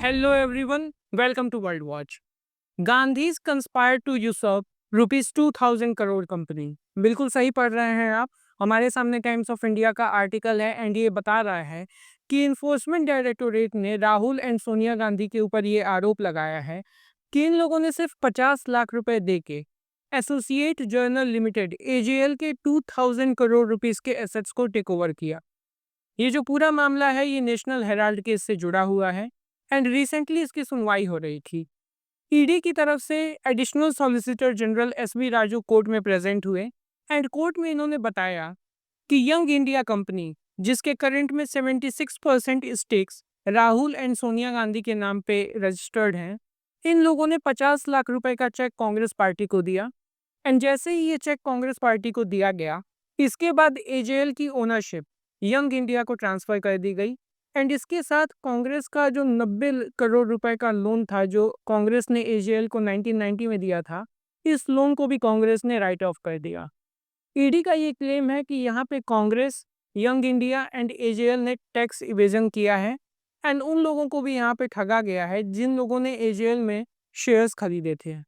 Hello everyone, welcome to World Watch. Gandhis conspire to usurp rupees 2000 crore company. बिल्कुल सही पढ़ रहे हैं आप। हमारे सामने टाइम्स ऑफ इंडिया का आर्टिकल है एंड ये बता रहा है कि इन्फोर्समेंट डायरेक्टोरेट ने राहुल एंड सोनिया गांधी के ऊपर ये आरोप लगाया है कि इन लोगों ने सिर्फ 50 लाख रुपए देके एसोसिएट जर्नल लिमिटेड एजेएल के 2000 करोड़ रुपीस के एसेट्स को टेक ओवर किया। ये जो पूरा मामला है ये नेशनल हेराल्ड केस से जुड़ा हुआ है एंड रिसेंटली इसकी सुनवाई हो रही थी। ईडी की तरफ से additional solicitor general SB Raju court में प्रेजेंट हुए एंड कोर्ट में इन्होंने बताया कि यंग इंडिया कंपनी जिसके करंट में 76% स्टेक्स राहुल एंड सोनिया गांधी के नाम पे रजिस्टर्ड हैं, इन लोगों ने 50 लाख रुपए का चेक कांग्रेस पार्टी को दिया एंड जैसे ही ये चेक कांग्रेस पार्टी को दिया गया, इसके बाद एजेएल की ओनरशिप यंग इंडिया को ट्रांसफर कर दी गई एंड इसके साथ कांग्रेस का जो 90 करोड़ रुपए का लोन था जो कांग्रेस ने एजेएल को 1990 में दिया था, इस लोन को भी कांग्रेस ने राइट ऑफ कर दिया। ईडी का ये क्लेम है कि यहाँ पे Congress, young India and AJL ने टैक्स इवेजन किया है एंड उन लोगों को भी यहाँ पे ठगा गया है जिन लोगों ने एजेएल में शेयर्स खरीदे थे।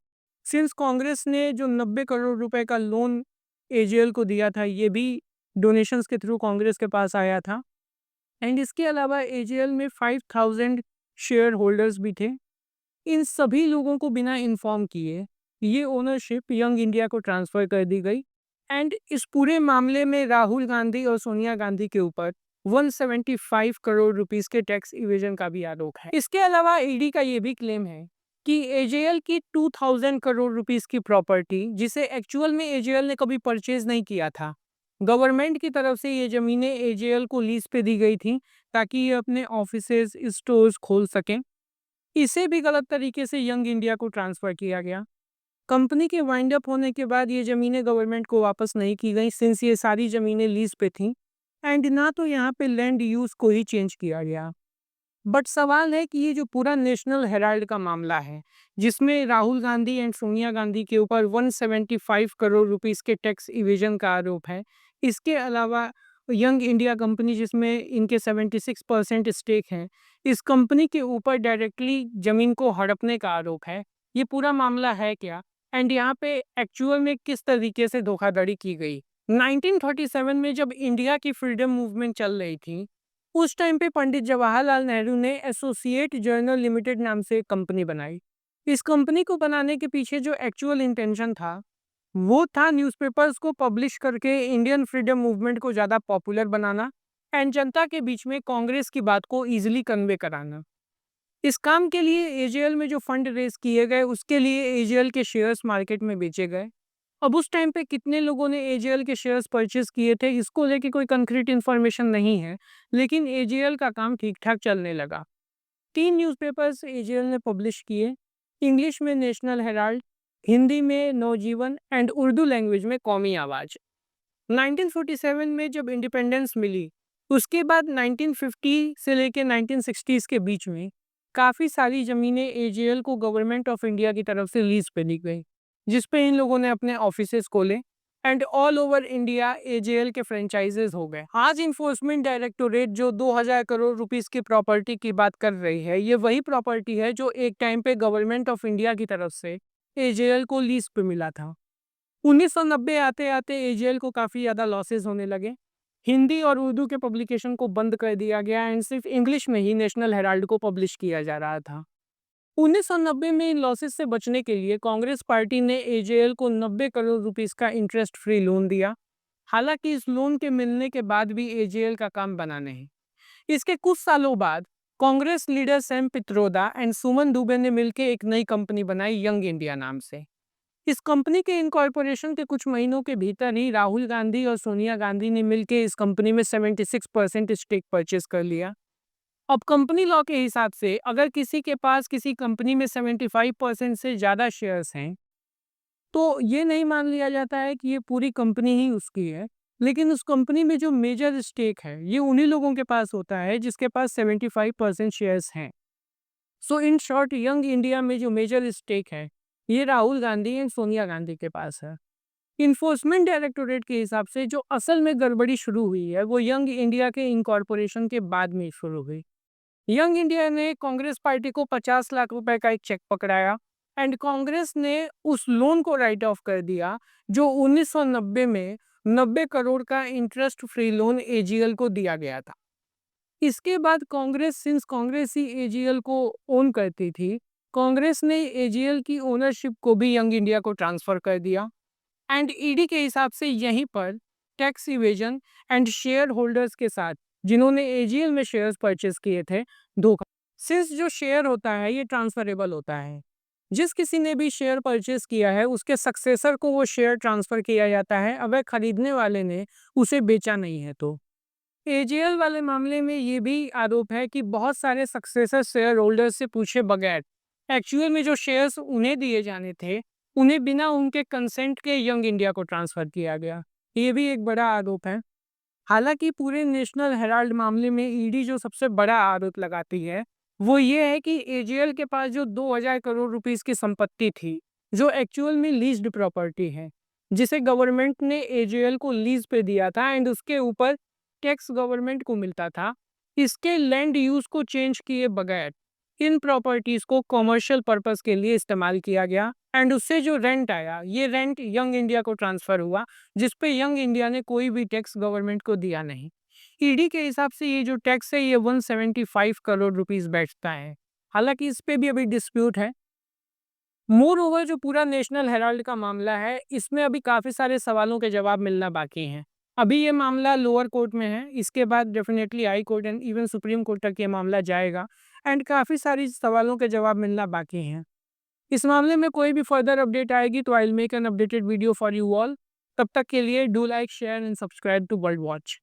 सिंस कांग्रेस ने जो 90 करोड़ रुपए का लोन एजेएल को दिया था, ये भी डोनेशंस के थ्रू कांग्रेस के पास आया था एंड इसके अलावा एजेएल में 5000 शेयर होल्डर्स भी थे। इन सभी लोगों को बिना इन्फॉर्म किए ये ओनरशिप यंग इंडिया को ट्रांसफर कर दी गई एंड इस पूरे मामले में राहुल गांधी और सोनिया गांधी के ऊपर 175 करोड़ रुपीस के टैक्स इवेजन का भी आरोप है। इसके अलावा ईडी का ये भी क्लेम है कि एजेएल की 2000 करोड़ रुपीस की प्रॉपर्टी जिसे एक्चुअल में एजेएल ने कभी परचेज नहीं किया था, गवर्नमेंट की तरफ से ये ज़मीनें एजेएल को लीज पे दी गई थी ताकि ये अपने ऑफिसेज स्टोर्स खोल सकें। इसे भी गलत तरीके से यंग इंडिया को ट्रांसफ़र किया गया। कंपनी के वाइंड अप होने के बाद ये ज़मीनें गवर्नमेंट को वापस नहीं की गई सिंस ये सारी ज़मीनें लीज पे थीं एंड ना तो यहाँ पे लैंड यूज़ को ही चेंज किया गया। बट सवाल है कि ये जो पूरा नेशनल हेराल्ड का मामला है जिसमें राहुल गांधी एंड सोनिया गांधी के ऊपर 175 करोड़ रुपीस के टैक्स इवेजन का आरोप है, इसके अलावा यंग इंडिया कंपनी जिसमें इनके 76% स्टेक हैं, इस कंपनी के ऊपर डायरेक्टली ज़मीन को हड़पने का आरोप है। ये पूरा मामला है क्या एंड यहाँ पे एक्चुअल में किस तरीके से धोखाधड़ी की गई। 1937 में जब इंडिया की फ्रीडम मूवमेंट चल रही थी, उस टाइम पे पंडित जवाहरलाल नेहरू ने एसोसिएट जर्नल लिमिटेड नाम से एक कंपनी बनाई। इस कंपनी को बनाने के पीछे जो एक्चुअल इंटेंशन था वो था न्यूज़पेपर्स को पब्लिश करके इंडियन फ्रीडम मूवमेंट को ज़्यादा पॉपुलर बनाना एंड जनता के बीच में कांग्रेस की बात को ईजिली कन्वे कराना। इस काम के लिए एजेएल में जो फंड रेज किए गए उसके लिए एजेएल के शेयर्स मार्केट में बेचे गए। अब उस टाइम पे कितने लोगों ने एजेएल के शेयर्स परचेज किए थे इसको लेके कोई कंक्रीट इन्फॉर्मेशन नहीं है, लेकिन एजेएल का काम ठीक ठाक चलने लगा। 3 न्यूज़पेपर्स एजेएल ने पब्लिश किए, इंग्लिश में नेशनल हेराल्ड, हिंदी में नवजीवन एंड उर्दू लैंग्वेज में कौमी आवाज़। 1947 में जब इंडिपेंडेंस मिली उसके बाद 1950 से लेके 1960s के बीच में काफ़ी सारी ज़मीनें एजेएल को गवर्नमेंट ऑफ इंडिया की तरफ से लीज पे दी गई जिस पे इन लोगों ने अपने ऑफिसेज खोले and all over India AJL के फ्रेंचाइजेज हो गए। आज इन्फोर्समेंट डायरेक्टोरेट जो 2000 करोड़ रुपीस की प्रॉपर्टी की बात कर रही है, ये वही प्रॉपर्टी है जो एक टाइम पे गवर्नमेंट ऑफ इंडिया की तरफ से एजेएल को लीज पे मिला था। 1990 आते आते एजेएल को काफ़ी ज़्यादा लॉसेज होने लगे। हिंदी और उर्दू के पब्लिकेशन को बंद कर दिया गया एंड सिर्फ इंग्लिश में ही नेशनल हेराल्ड को पब्लिश किया जा रहा था। 1990 में इन लॉसेस से बचने के लिए कांग्रेस पार्टी ने एजेएल को 90 करोड़ रुपीस का इंटरेस्ट फ्री लोन दिया। हालांकि इस लोन के मिलने के बाद भी एजेएल का काम बना नहीं। इसके कुछ सालों बाद Congress leader Sam Pitroda and Suman Dubey ने मिलकर एक नई कंपनी बनाई यंग इंडिया नाम से। इस कंपनी के इनकॉर्पोरेशन के कुछ महीनों के भीतर ही राहुल गांधी और सोनिया गांधी ने मिलकर इस कंपनी में 76% स्टेक परचेज कर लिया। अब कंपनी लॉ के हिसाब से अगर किसी के पास किसी कंपनी में 75% से ज़्यादा शेयर्स हैं तो ये नहीं मान लिया जाता है कि ये पूरी कंपनी ही उसकी है, लेकिन उस कंपनी में जो मेजर स्टेक है ये उन्हीं लोगों के पास होता है जिसके पास 75% शेयर्स हैं। सो इन शॉर्ट यंग इंडिया में जो मेजर स्टेक है ये राहुल गांधी एंड सोनिया गांधी के पास है। इन्फोर्समेंट डायरेक्टोरेट के हिसाब से जो असल में गड़बड़ी शुरू हुई है वो यंग इंडिया के इनकॉर्पोरेशन के बाद में शुरू हुई। यंग इंडिया ने कांग्रेस पार्टी को 50 लाख रुपए का एक चेक पकड़ाया एंड कांग्रेस ने उस लोन को राइट ऑफ कर दिया जो 1990 में 90 करोड़ का इंटरेस्ट फ्री लोन एजीएल को दिया गया था। इसके बाद कांग्रेस ही एजीएल को ओन करती थी, कांग्रेस ने एजीएल की ओनरशिप को भी यंग इंडिया को ट्रांसफर कर दिया एंड ईडी के हिसाब से यहीं पर tax evasion and share holders के साथ जिन्होंने एजीएल में शेयर्स परचेस किए थे धोखा। सिंस जो शेयर होता है ये ट्रांसफरेबल होता है, जिस किसी ने भी शेयर परचेस किया है उसके सक्सेसर को वो शेयर ट्रांसफर किया जाता है अगर खरीदने वाले ने उसे बेचा नहीं है तो। एजीएल वाले मामले में ये भी आरोप है कि बहुत सारे सक्सेसर शेयर होल्डर से पूछे बगैर एक्चुअल में जो शेयर्स उन्हें दिए जाने थे उन्हें बिना उनके कंसेंट के यंग इंडिया को ट्रांसफर किया गया। ये भी एक बड़ा आरोप है। हालांकि पूरे नेशनल हेराल्ड मामले में ईडी जो सबसे बड़ा आरोप लगाती है वो ये है कि एजीएल के पास जो 2000 करोड़ रुपीस की संपत्ति थी जो एक्चुअल में लीज्ड प्रॉपर्टी है जिसे गवर्नमेंट ने एजीएल को लीज पे दिया था एंड उसके ऊपर टैक्स गवर्नमेंट को मिलता था, इसके लैंड यूज को चेंज किए बगैर इन प्रॉपर्टीज को कॉमर्शियल पर्पस के लिए इस्तेमाल किया गया एंड उससे जो रेंट आया ये रेंट यंग इंडिया को ट्रांसफर हुआ जिस पे यंग इंडिया ने कोई भी टैक्स गवर्नमेंट को दिया नहीं। ईडी के हिसाब से ये जो टैक्स है ये 175 करोड़ रुपीस बैठता है। हालांकि इस पे भी अभी डिस्प्यूट है। मोर ओवर जो पूरा नेशनल हेराल्ड का मामला है इसमें अभी काफ़ी सारे सवालों के जवाब मिलना बाकी हैं। अभी ये मामला लोअर कोर्ट में है, इसके बाद definitely high court and even supreme court तक ये मामला जाएगा एंड काफ़ी सारी सवालों के जवाब मिलना बाकी हैं। इस मामले में कोई भी फर्दर अपडेट आएगी तो I will make an updated video for you all. तब तक के लिए do like share and subscribe to world watch.